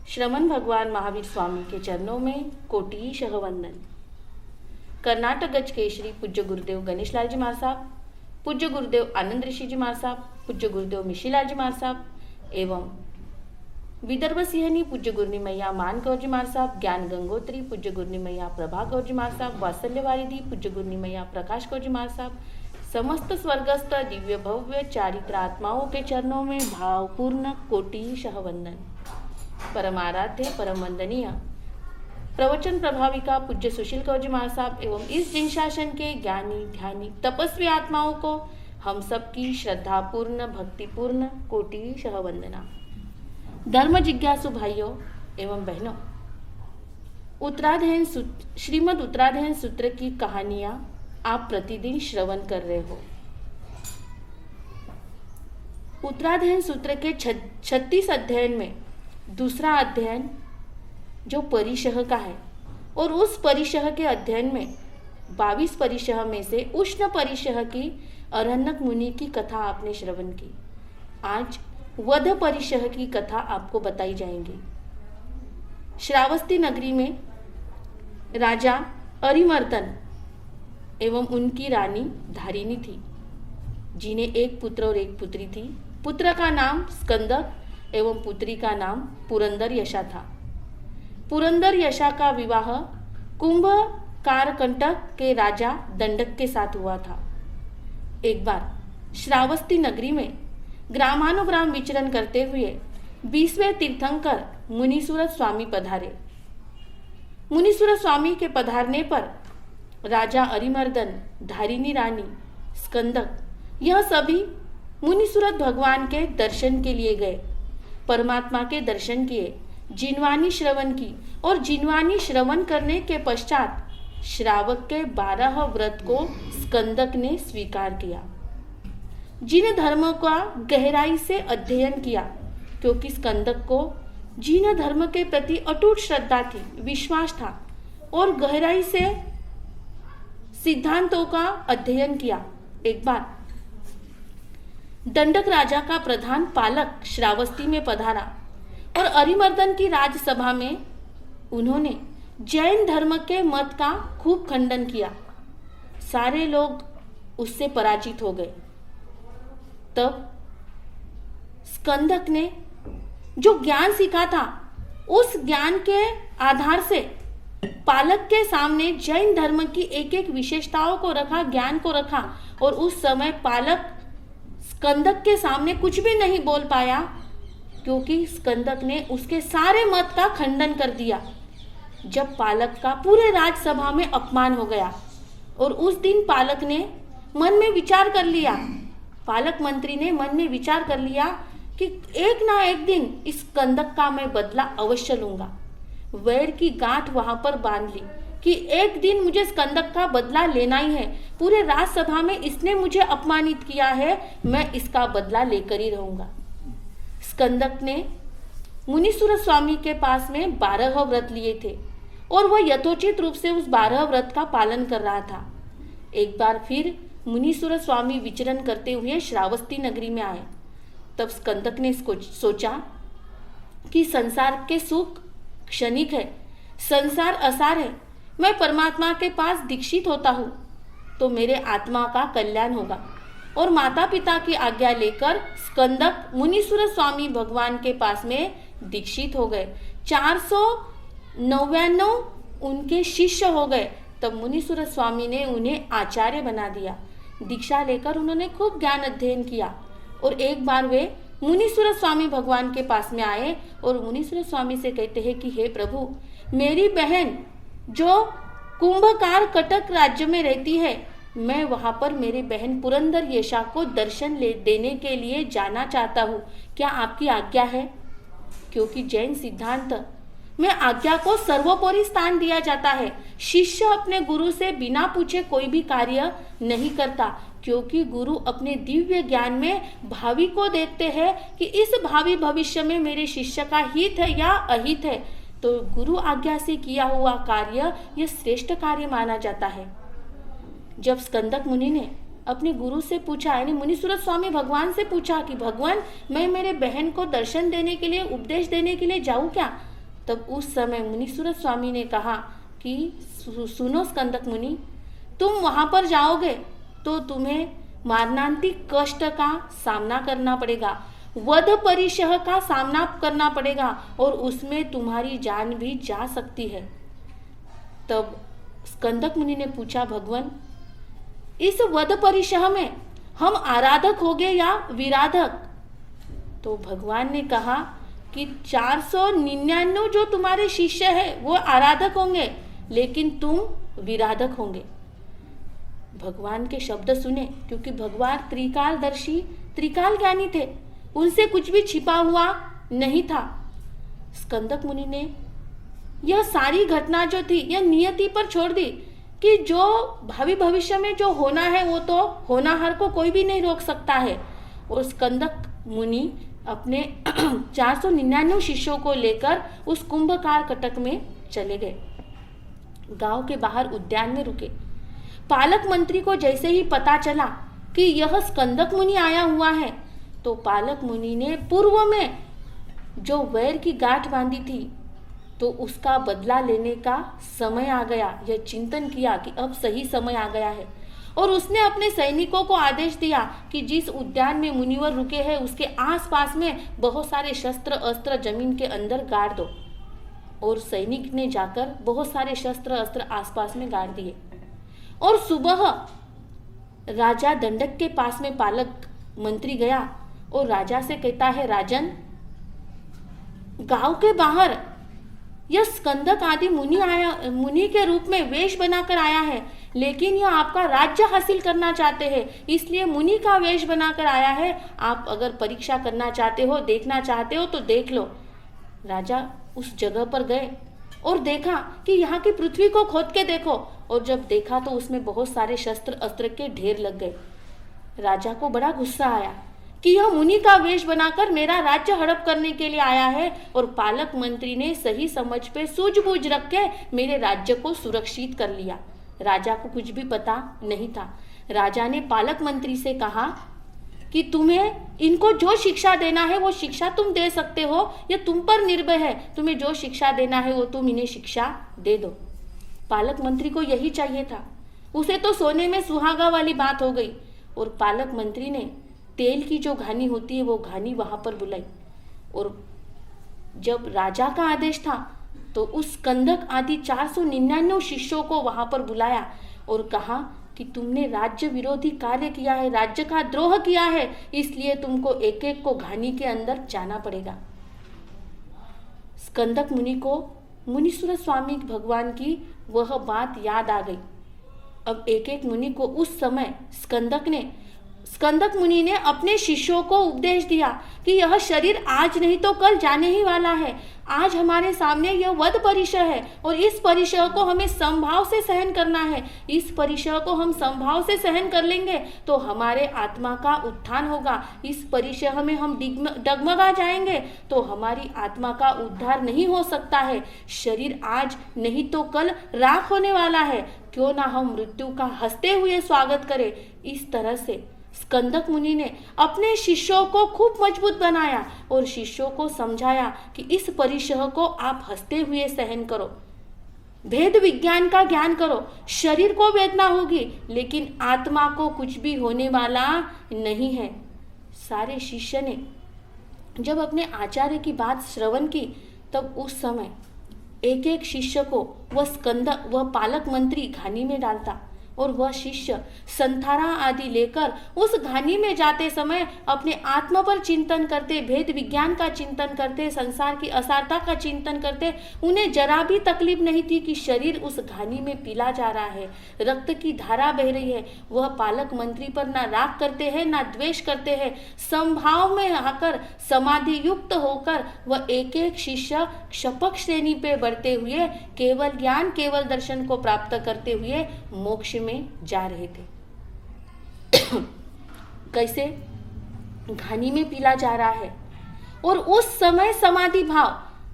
श्रमण भगवान महावीर स्वामी के चरणों में कोटिशः वंदन। कर्नाटक गज केशरी पूज्य गुरुदेव गणेश लाल जी महाराज साहब, पूज्य गुरुदेव आनंद ऋषि जी महाराज साहब, पूज्य गुरुदेव मिशीलाल जी महाराज साहब एवं विदर्भ सिंहनी पूज्य गुरनी मैया मान कौर जी महाराज साहब, ज्ञान गंगोत्री पूज्य गुरनी मैया प्रभा कौर जी महाराज साहब, वात्सल्य वारिधि पूज्य गुरनी मैया प्रकाश कौर जी महाराज साहब, समस्त स्वर्गस्थ दिव्य भव्य चारित्र आत्माओं के चरणों में भावपूर्ण कोटिशः वंदन। परम आराध्य परम वंदनीय प्रवचन प्रभाविका पूज्य सुशील कौर जी महाराज साहब एवं इस जिन शासन के ज्ञानी ध्यानी तपस्वी आत्माओं को हम सबकी श्रद्धापूर्ण भक्तिपूर्ण कोटिशः वंदना। धर्म जिज्ञासु भाइयों एवं बहनों, श्रीमद् उत्तराध्ययन सूत्र की कहानियां आप प्रतिदिन श्रवण कर रहे हो। उत्तराध्ययन सूत्र के 36 अध्ययन में दूसरा अध्ययन जो परिशह का है और उस परिशह के अध्ययन में 22 परिशह में से उष्ण परिशह की अरण्यक मुनि की कथा आपने श्रवण की। आज वध परिशह की कथा आपको बताई जाएंगी। श्रावस्ती नगरी में राजा अरिमर्दन एवं उनकी रानी धारिणी थी, जिन्हें एक पुत्र और एक पुत्री थी। पुत्र का नाम स्कंदक एवं पुत्री का नाम पुरंदर यशा था। पुरंदर यशा का विवाह कुंभकारकंटक के राजा दंडक के साथ हुआ था। एक बार श्रावस्ती नगरी में ग्रामानुग्राम विचरण करते हुए 20वें तीर्थंकर मुनीश्वरत स्वामी पधारे। मुनीश्वरत स्वामी के पधारने पर राजा अरिमर्दन, धारिणी रानी, स्कंदक यह सभी मुनीश्वरत भगवान के दर्शन के लिए गए। परमात्मा के दर्शन किए, जिनवानी श्रवण की और जिनवानी श्रवण करने के पश्चात श्रावक के 12 व्रत को स्कंदक ने स्वीकार किया। जिन धर्मों का गहराई से अध्ययन किया, क्योंकि स्कंदक को जिन धर्म के प्रति अटूट श्रद्धा थी, विश्वास था और गहराई से सिद्धांतों का अध्ययन किया। एक बार दंडक राजा का प्रधान पालक श्रावस्ती में पधारा और अरिमर्दन की राजसभा में उन्होंने जैन धर्म के मत का खूब खंडन किया। सारे लोग उससे पराजित हो गए। तब स्कंदक ने जो ज्ञान सीखा था, उस ज्ञान के आधार से पालक के सामने जैन धर्म की एक एक विशेषताओं को रखा, ज्ञान को रखा और उस समय पालक स्कंदक के सामने कुछ भी नहीं बोल पाया, क्योंकि स्कंदक ने उसके सारे मत का खंडन कर दिया। जब पालक का पूरे राजसभा में अपमान हो गया और उस दिन पालक ने मन में विचार कर लिया, पालक मंत्री ने मन में विचार कर लिया कि एक ना एक दिन इस स्कंदक का मैं बदला अवश्य लूंगा। वैर की गांठ वहां पर बांध ली कि एक दिन मुझे स्कंदक का बदला लेना ही है। पूरे राजसभा में इसने मुझे अपमानित किया है, मैं इसका बदला लेकर ही रहूंगा। स्कंदक ने मुनीश्वरत स्वामी के पास में 12 व्रत लिए थे और वह यथोचित रूप से उस 12 व्रत का पालन कर रहा था। एक बार फिर मुनीश्वरत स्वामी विचरण करते हुए श्रावस्ती नगरी में आए। तब स्कंदक ने इसको सोचा कि संसार के सुख क्षणिक है, संसार असार है। मैं परमात्मा के पास दीक्षित होता हूँ तो मेरे आत्मा का कल्याण होगा। और माता पिता की आज्ञा लेकर स्कंदक मुनीश्वरत स्वामी भगवान के पास में दीक्षित हो गए। 499 उनके शिष्य हो गए। तब मुनीश्वरत स्वामी ने उन्हें आचार्य बना दिया। दीक्षा लेकर उन्होंने खूब ज्ञान अध्ययन किया और एक बार वे मुनीश्वरत स्वामी भगवान के पास में आए और मुनीश्वरत स्वामी से कहते हैं कि हे प्रभु, मेरी बहन जो कुंभकार कटक राज्य में रहती है, मैं वहां पर मेरी बहन पुरंदर यशा को दर्शन देने के लिए जाना चाहता हूँ। क्या आपकी आज्ञा है? क्योंकि जैन सिद्धांत में आज्ञा को सर्वोपरि स्थान दिया जाता है। शिष्य अपने गुरु से बिना पूछे कोई भी कार्य नहीं करता, क्योंकि गुरु अपने दिव्य ज्ञान में भावी को देखते हैं कि इस भावी भविष्य में मेरे शिष्य का हित है या अहित है। तो गुरु आज्ञा से किया हुआ कार्य यह श्रेष्ठ कार्य माना जाता है। जब स्कंदक मुनि ने अपने गुरु से पूछा, यानी मुनीश्वरत स्वामी भगवान से पूछा कि भगवान, मैं मेरे बहन को दर्शन देने के लिए, उपदेश देने के लिए जाऊं क्या? तब उस समय मुनीश्वर स्वामी ने कहा कि सुनो स्कंदक मुनि, तुम वहां पर जाओगे तो तुम्हें मारणांतिक कष्ट का सामना करना पड़ेगा, वध परिशह का सामना करना पड़ेगा और उसमें तुम्हारी जान भी जा सकती है। तब स्कंदक मुनि ने पूछा, भगवान, इस वध परिशह में हम आराधक होंगे या विराधक? तो भगवान ने कहा कि 499 जो तुम्हारे शिष्य है वो आराधक होंगे, लेकिन तुम विराधक होंगे। भगवान के शब्द सुने, क्योंकि भगवान त्रिकालदर्शी त्रिकाल ज्ञानी थे, उनसे कुछ भी छिपा हुआ नहीं था। स्कंदक मुनि ने यह सारी घटना जो थी यह नियति पर छोड़ दी कि जो भावी भविष्य में जो होना है वो तो होनाहार को कोई भी नहीं रोक सकता है। और स्कंदक मुनि अपने 499 शिष्यों को लेकर उस कुंभकार कटक में चले गए। गांव के बाहर उद्यान में रुके। पालक मंत्री को जैसे ही पता चला कि यह स्कंदक मुनि आया हुआ है, तो पालक मुनि ने पूर्व में जो वैर की गांठ बांधी थी तो उसका बदला लेने का समय आ गया, यह चिंतन किया कि अब सही समय आ गया है। और उसने अपने सैनिकों को आदेश दिया कि जिस उद्यान में मुनिवर रुके हैं उसके आसपास में बहुत सारे शस्त्र अस्त्र जमीन के अंदर गाड़ दो। और सैनिक ने जाकर बहुत सारे शस्त्र अस्त्र आसपास में गाड़ दिए। और सुबह राजा दंडक के पास में पालक मंत्री गया और राजा से कहता है, राजन, गांव के बाहर यह स्कंदक आदि मुनि के रूप में वेश बनाकर आया है, लेकिन यह आपका राज्य हासिल करना चाहते हैं, इसलिए मुनि का वेश बनाकर आया है। आप अगर परीक्षा करना चाहते हो, देखना चाहते हो तो देख लो। राजा उस जगह पर गए और देखा कि यहाँ की पृथ्वी को खोद के देखो। और जब देखा तो उसमें बहुत सारे शस्त्र अस्त्र के ढेर लग गए। राजा को बड़ा गुस्सा आया कि यह मुनि का वेश बनाकर मेरा राज्य हड़प करने के लिए आया है, और पालक मंत्री ने सही समझ पे सूझबूझ रख के मेरे राज्य को सुरक्षित कर लिया। राजा को कुछ भी पता नहीं था। राजा ने पालक मंत्री से कहा कि तुम्हें इनको जो शिक्षा देना है वो शिक्षा तुम दे सकते हो, यह तुम पर निर्भर है, तुम्हें जो शिक्षा देना है वो तुम इन्हें शिक्षा दे दो। पालक मंत्री को यही चाहिए था, उसे तो सोने में सुहागा वाली बात हो गई। और पालक मंत्री ने तेल की जो घानी होती है वो घानी वहां पर बुलाई। और जब राजा का आदेश था तो उस स्कंदक आदि 499 शिष्यों को वहां पर बुलाया और कहा कि तुमने राज्य विरोधी कार्य किया है, राज्य का द्रोह किया है, इसलिए तुमको एक एक को घानी के अंदर जाना पड़ेगा। स्कंदक मुनि को मुनीश्वर स्वामी भगवान की वह बात याद आ गई। अब एक एक मुनि को उस समय स्कंदक मुनि ने अपने शिष्यों को उपदेश दिया कि यह शरीर आज नहीं तो कल जाने ही वाला है। आज हमारे सामने यह वध परिशह है और इस परिशह को हमें समभाव से सहन करना है। इस परिशह को हम समभाव से सहन कर लेंगे तो हमारे आत्मा का उत्थान होगा। इस परिशह में हम डगमगा जाएंगे तो हमारी आत्मा का उद्धार नहीं हो सकता है। शरीर आज नहीं तो कल राख होने वाला है, क्यों ना हम मृत्यु का हंसते हुए स्वागत करें। इस तरह से स्कंदक मुनि ने अपने शिष्यों को खूब मजबूत बनाया और शिष्यों को समझाया कि इस परिशह को आप हंसते हुए सहन करो, भेद विज्ञान का ज्ञान करो। शरीर को वेदना होगी लेकिन आत्मा को कुछ भी होने वाला नहीं है। सारे शिष्य ने जब अपने आचार्य की बात श्रवण की तब उस समय एक एक शिष्य को वह पालक मंत्री घानी में डालता और वह शिष्य संथारा आदि लेकर उस घानी में जाते समय अपने आत्मा पर चिंतन करते, भेद विज्ञान का चिंतन करते, संसार की असारता का चिंतन करते। उन्हें जरा भी तकलीफ नहीं थी कि शरीर उस घानी में पीला जा रहा है, रक्त की धारा बह रही है। वह पालक मंत्री पर ना राग करते हैं ना द्वेष करते हैं। समभाव में आकर समाधि युक्त होकर वह एक एक शिष्य क्षपक श्रेणी पे बढ़ते हुए केवल ज्ञान केवल दर्शन को प्राप्त करते हुए मोक्ष में जा रहे थे। कैसे? घानी में पीला जा रहा है और उस समय समाधि भाव,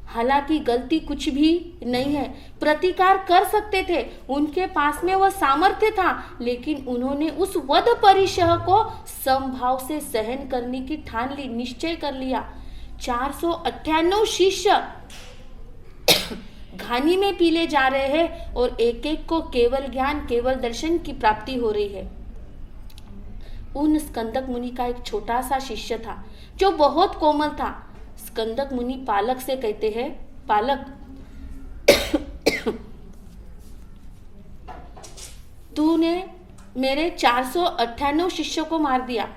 हालांकि गलती कुछ भी नहीं है, प्रतिकार कर सकते थे, उनके पास में वह सामर्थ्य था, लेकिन उन्होंने उस वध परिशह को समभाव से सहन करने की ठान ली, निश्चय कर लिया। 498 शिष्य घानी में पीले जा रहे हैं और एक एक को केवल ज्ञान, केवल दर्शन की प्राप्ति हो रही है। उन स्कंदक मुनि का एक छोटा सा शिष्य था जो बहुत कोमल था। स्कंदक मुनि पालक से कहते हैं, पालक, तूने मेरे 498 शिष्यों को मार दिया।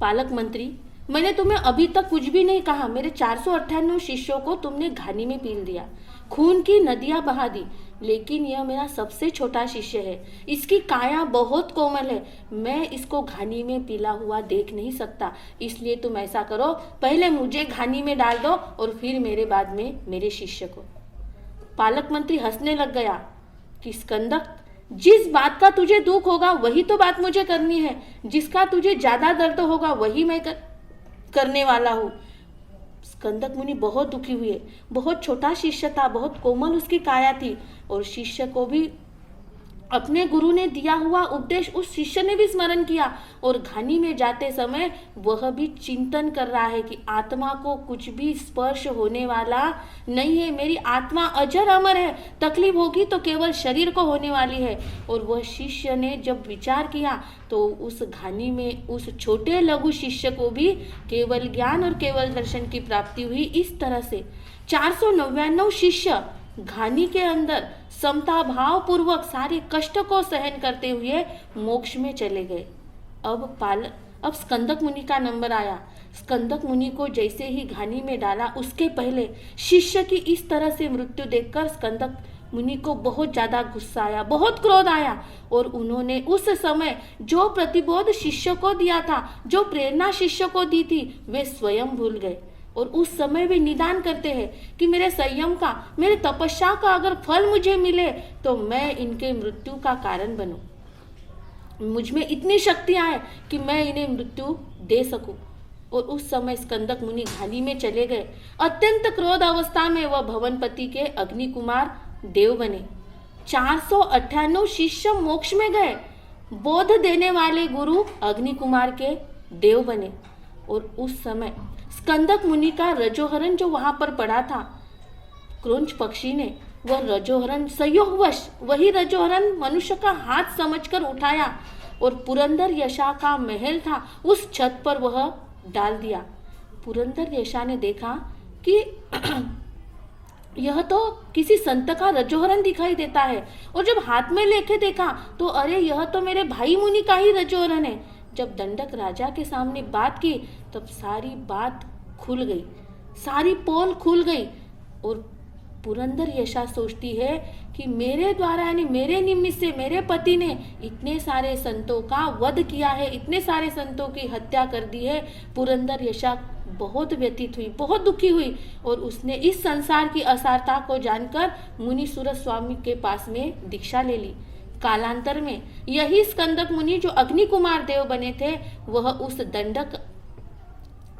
पालक मंत्री, मैंने तुम्हें अभी तक कुछ भी नहीं कहा। मेरे 498 शिष्यों को तुमने घानी में पील दिया, खून की नदियां बहा दी। लेकिन यह मेरा सबसे छोटा शिष्य है, इसकी काया बहुत कोमल है, मैं इसको घानी में पीला हुआ देख नहीं सकता। इसलिए तुम ऐसा करो, पहले मुझे घानी में डाल दो और फिर मेरे बाद में मेरे शिष्य को। पालक मंत्री हंसने लग गया कि स्कंदक, जिस बात का तुझे दुख होगा वही तो बात मुझे करनी है, जिसका तुझे ज्यादा दर्द होगा वही मैं करने वाला हूँ। स्कंदक मुनि बहुत दुखी हुए। बहुत छोटा शिष्य था, बहुत कोमल उसकी काया थी और शिष्य को भी अपने गुरु ने दिया हुआ उपदेश उस शिष्य ने भी स्मरण किया और घानी में जाते समय वह भी चिंतन कर रहा है कि आत्मा को कुछ भी स्पर्श होने वाला नहीं है, मेरी आत्मा अजर अमर है, तकलीफ होगी तो केवल शरीर को होने वाली है। और वह शिष्य ने जब विचार किया तो उस घानी में उस छोटे लघु शिष्य को भी केवल ज्ञान और केवल दर्शन की प्राप्ति हुई। इस तरह से 499 शिष्य घानी के अंदर समता भाव पूर्वक सारे कष्ट को सहन करते हुए मोक्ष में चले गए। अब स्कंदक मुनि का नंबर आया। स्कंदक मुनि को जैसे ही घानी में डाला, उसके पहले शिष्य की इस तरह से मृत्यु देखकर स्कंदक मुनि को बहुत ज्यादा गुस्सा आया, बहुत क्रोध आया और उन्होंने उस समय जो प्रतिबोध शिष्य को दिया था, जो प्रेरणा शिष्य को दी थी, वे स्वयं भूल गए। और उस समय वे निदान करते हैं कि मेरे संयम का, मेरे तपस्या का अगर फल मुझे मिले तो मैं इनके मृत्यु का कारण बनूं। मुझ में इतनी शक्तियां हैं कि मैं इन्हें मृत्यु दे सकूं। और उस समय स्कंदक मुनि घानी में चले गए। अत्यंत क्रोध अवस्था में वह भवनपति के अग्नि कुमार देव बने। 498 शिष्य मोक्ष में गए, बोध देने वाले गुरु अग्नि कुमार के देव बने। और उस समय स्कंदक मुनि का रजोहरण जो वहां पर पड़ा था, क्रोंच पक्षी ने वह रजोहरण संयोगवश वही रजोहरण मनुष्य का हाथ समझकर उठाया और पुरंदर यशा का महल था उस छत पर वह डाल दिया। पुरंदर यशा ने देखा कि यह तो किसी संत का रजोहरण दिखाई देता है और जब हाथ में लेके देखा तो अरे यह तो मेरे भाई मुनि का ही रजोहरण है। जब दंडक राजा के सामने बात की तब सारी बात खुल गई, सारी पोल खुल गई और पुरंदर यशा सोचती है कि मेरे द्वारा यानी मेरे निमित्त से मेरे पति ने इतने सारे संतों का वध किया है, इतने सारे संतों की हत्या कर दी है। पुरंदर यशा बहुत व्यथित हुई, बहुत दुखी हुई और उसने इस संसार की असारता को जानकर मुनि सूरज स्वामी के पास में दीक्षा ले ली। कालांतर में यही स्कंदक मुनि जो अग्नि कुमार देव बने थे, वह उस दंडक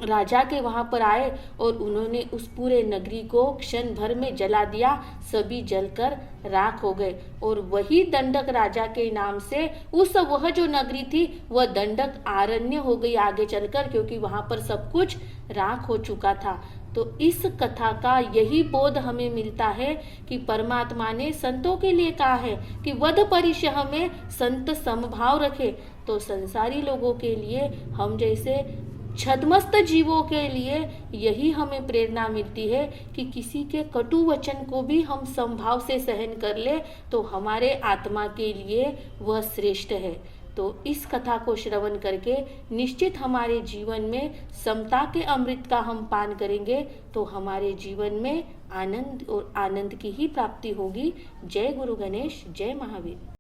राजा के वहां पर आए और उन्होंने उस पूरे नगरी को क्षण भर में जला दिया। सभी जलकर राख हो गए और वही दंडक राजा के नाम से वह जो नगरी थी वह दंडक आरण्य हो गई आगे चलकर, क्योंकि वहां पर सब कुछ राख हो चुका था। तो इस कथा का यही बोध हमें मिलता है कि परमात्मा ने संतों के लिए कहा है कि वध परिशह में संत समभाव रखे। तो संसारी लोगों के लिए, हम जैसे छद्मस्त जीवों के लिए यही हमें प्रेरणा मिलती है कि किसी के कटु वचन को भी हम समभाव से सहन कर ले तो हमारे आत्मा के लिए वह श्रेष्ठ है। तो इस कथा को श्रवण करके निश्चित हमारे जीवन में समता के अमृत का हम पान करेंगे तो हमारे जीवन में आनंद और आनंद की ही प्राप्ति होगी। जय गुरु गणेश, जय महावीर।